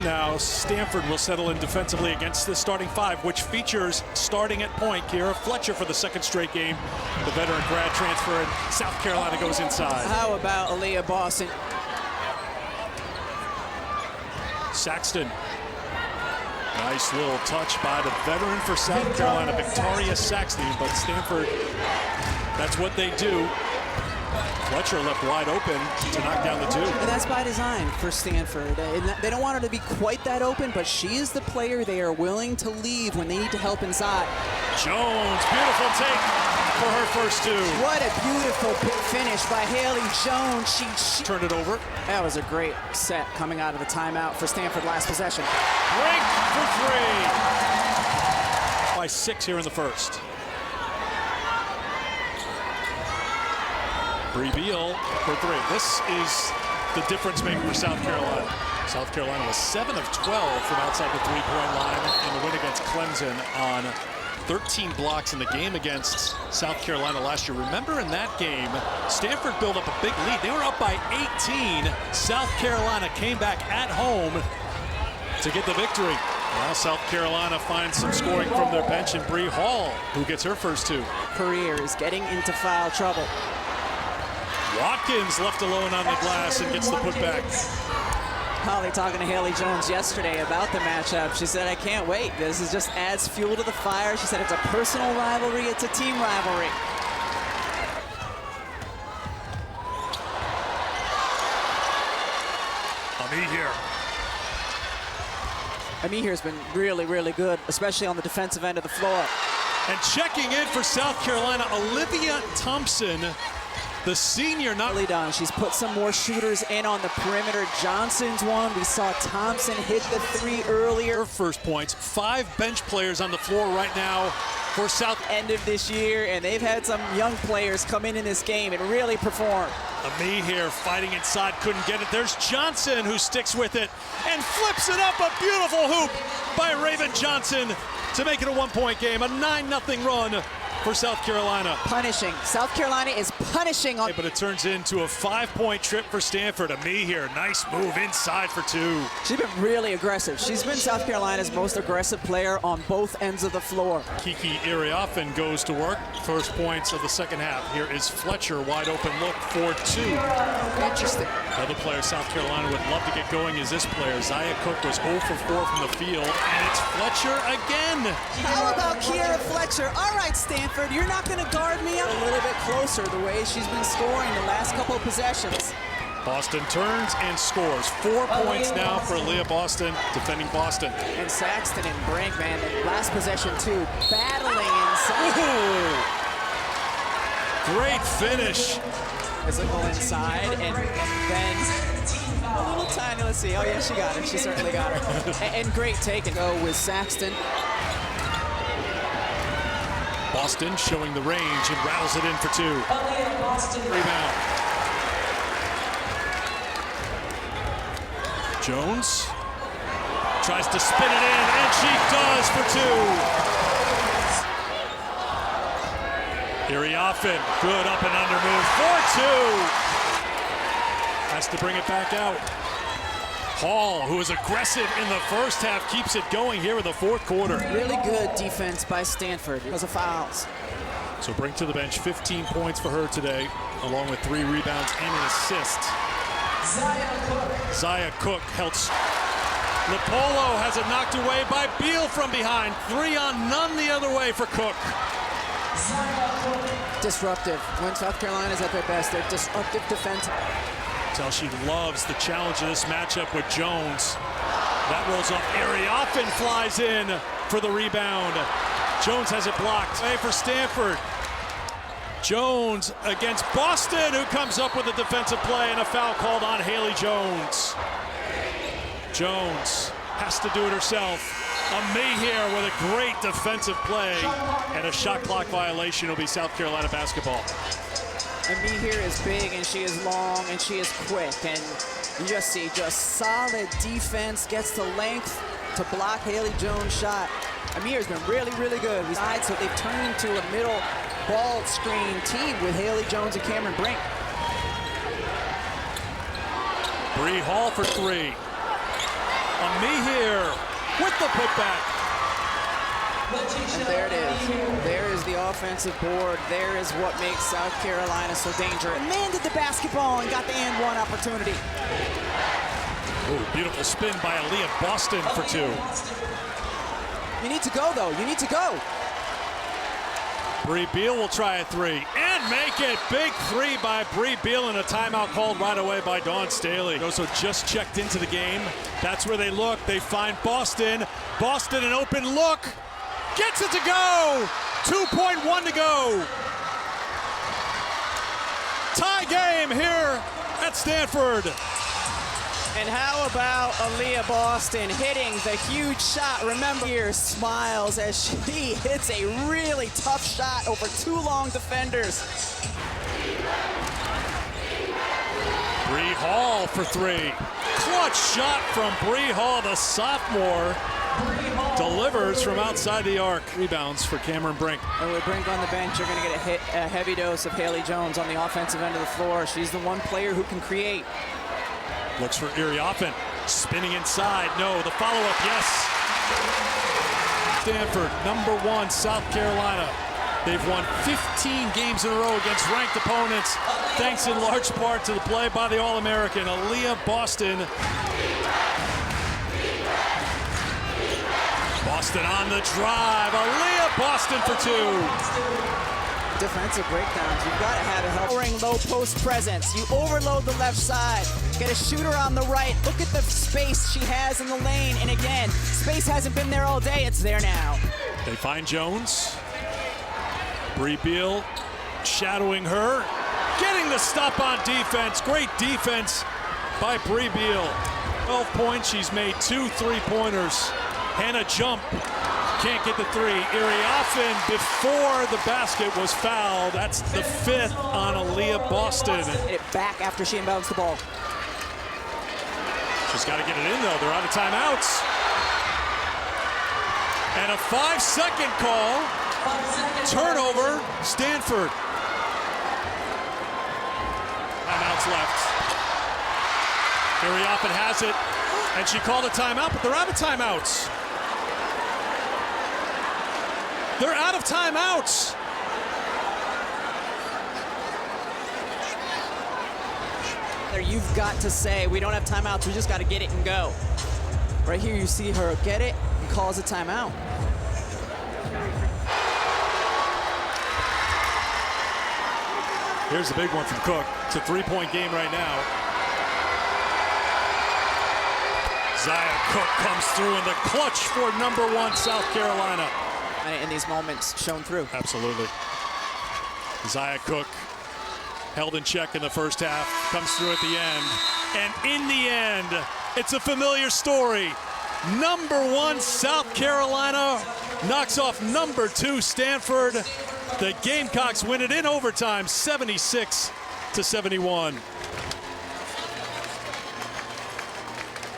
Now Stanford will settle in defensively against the starting five, which features starting at point Kira Fletcher for the second straight game. The veteran grad transfer, and South Carolina goes inside. How about Aaliyah Boston? Saxton. Nice little touch by the veteran for South Carolina, Victoria Saxton, but Stanford, that's what they do. Fletcher left wide open to knock down the two. And that's by design for Stanford. They don't want her to be quite that open, but she is the player they are willing to leave when they need to help inside. Jones, beautiful take for her first two. What a beautiful finish by Haley Jones. She turned it over. That was a great set coming out of the timeout for Stanford last possession. Break for three. By 6 here in the first. Bree Beal for three. This is the difference maker for South Carolina. South Carolina was 7 of 12 from outside the three-point line in the win against Clemson on 13 blocks in the game against South Carolina last year. Remember in that game, Stanford built up a big lead. They were up by 18. South Carolina came back at home to get the victory. Now South Carolina finds some scoring from their bench, and Bree Hall, who gets her first two. Career is getting into foul trouble. Watkins left alone on the glass and gets the putback. Holly talking to Haley Jones yesterday about the matchup. She said, I can't wait. This is just adds fuel to the fire. She said it's a personal rivalry, it's a team rivalry. Amihir's been really, really good, especially on the defensive end of the floor. And checking in for South Carolina, Olivia Thompson. The senior not really done. She's put some more shooters in on the perimeter. Johnson's one. We saw Thompson hit the three earlier. Her first points. 5 bench players on the floor right now for South. End of this year, and they've had some young players come in this game and really perform. Amihir fighting inside, couldn't get it. There's Johnson who sticks with it and flips it up. A beautiful hoop by Raven Johnson to make it a 1-point game. A 9-0 run for South Carolina. Punishing. South Carolina is punishing on. But it turns into a 5-point trip for Stanford. Amihir, nice move inside for 2. She's been really aggressive. She's been South Carolina's most aggressive player on both ends of the floor. Kiki Iriafen goes to work. First points of the second half. Here is Fletcher, wide open look for 2. Interesting. Another player South Carolina would love to get going is this player. Zaya Cook was 0 for 4 from the field, and it's Fletcher again. How about Kira Fletcher? All right, Stanford. You're not going to guard me a little bit closer the way she's been scoring the last couple of possessions. Boston turns and scores. 4 points now for Leah Boston, defending Boston. And Saxton and Brinkman, last possession too, battling inside. Ooh. Great finish. Physical inside, and then a little tiny, let's see. Oh yeah, she got her. She certainly got her. and great take and go with Saxton. Boston showing the range and rattles it in for 2. Rebound. Jones tries to spin it in, and she does for 2. Iriafen, good up and under move for 2. Has to bring it back out. Hall, who was aggressive in the first half, keeps it going here in the fourth quarter. Really good defense by Stanford because of fouls. So bring to the bench 15 points for her today, along with 3 rebounds and an assist. Zaya Cook helps. Lipolo has it knocked away by Beal from behind. 3 on none the other way for Cook. Disruptive. When South Carolina's at their best, they're disruptive defense. Tell she loves the challenge of this matchup with Jones. That rolls off. Iriafen flies in for the rebound. Jones has it blocked. Hey, for Stanford. Jones against Boston, who comes up with a defensive play and a foul called on Haley Jones. Jones has to do it herself. Amihir with a great defensive play, and a shot clock violation. Will be South Carolina basketball. Amihir is big, and she is long, and she is quick, and you just see solid defense, gets the length to block Haley Jones' shot. Amihir's been really, really good. So they've turned into a middle ball screen team with Haley Jones and Cameron Brink. Bree Hall for 3. Mihir with the putback. And there it is. There is the offensive board. There is what makes South Carolina so dangerous. Landed the basketball and got the and one opportunity. Ooh, beautiful spin by Aaliyah Boston for two. You need to go, though. You need to go. Bree Beal will try a three and make it. Big three by Bree Beal, and a timeout called right away by Dawn Staley. Also just checked into the game. That's where they look. They find Boston. Boston, an open look. Gets it to go. 2.1 to go. Tie game here at Stanford. And how about Aaliyah Boston hitting the huge shot? Remember, here smiles as she hits a really tough shot over two long defenders. Bree Hall for three. Clutch shot from Bree Hall, the sophomore. Delivers from outside the arc. Rebounds for Cameron Brink. And with Brink on the bench, you're going to get a heavy dose of Haley Jones on the offensive end of the floor. She's the one player who can create. Looks for Iriafen, spinning inside. No, the follow-up, yes. Stanford, #1, South Carolina. They've won 15 games in a row against ranked opponents, thanks in large part to the play by the All-American, Aaliyah Boston. Boston on the drive. Aaliyah Boston for two. Defensive breakdowns. You've got to have a helping low post presence. You overload the left side. Get a shooter on the right. Look at the space she has in the lane. And again, space hasn't been there all day. It's there now. They find Jones. Bree Beal shadowing her. Getting the stop on defense. Great defense by Bree Beal. 12 points. She's made 2 3-pointers. Hannah jump. Can't get the three. Iriafen before the basket was fouled. That's the 5th on Aaliyah Boston. It back after she inbounds the ball. She's got to get it in, though. They're out of timeouts. And a 5-second call. Turnover, Stanford. Timeouts left. Iriafen has it, and she called a timeout, but they're out of timeouts. They're out of timeouts. You've got to say, we don't have timeouts, we just got to get it and go. Right here, you see her get it and calls a timeout. Here's the big one from Cook. It's a 3-point game right now. Zia Cook comes through in the clutch for #1 South Carolina. And in these moments, shown through. Absolutely. Zia Cook held in check in the first half, comes through at the end. And in the end, it's a familiar story. #1 South Carolina knocks off #2 Stanford. The Gamecocks win it in overtime, 76-71.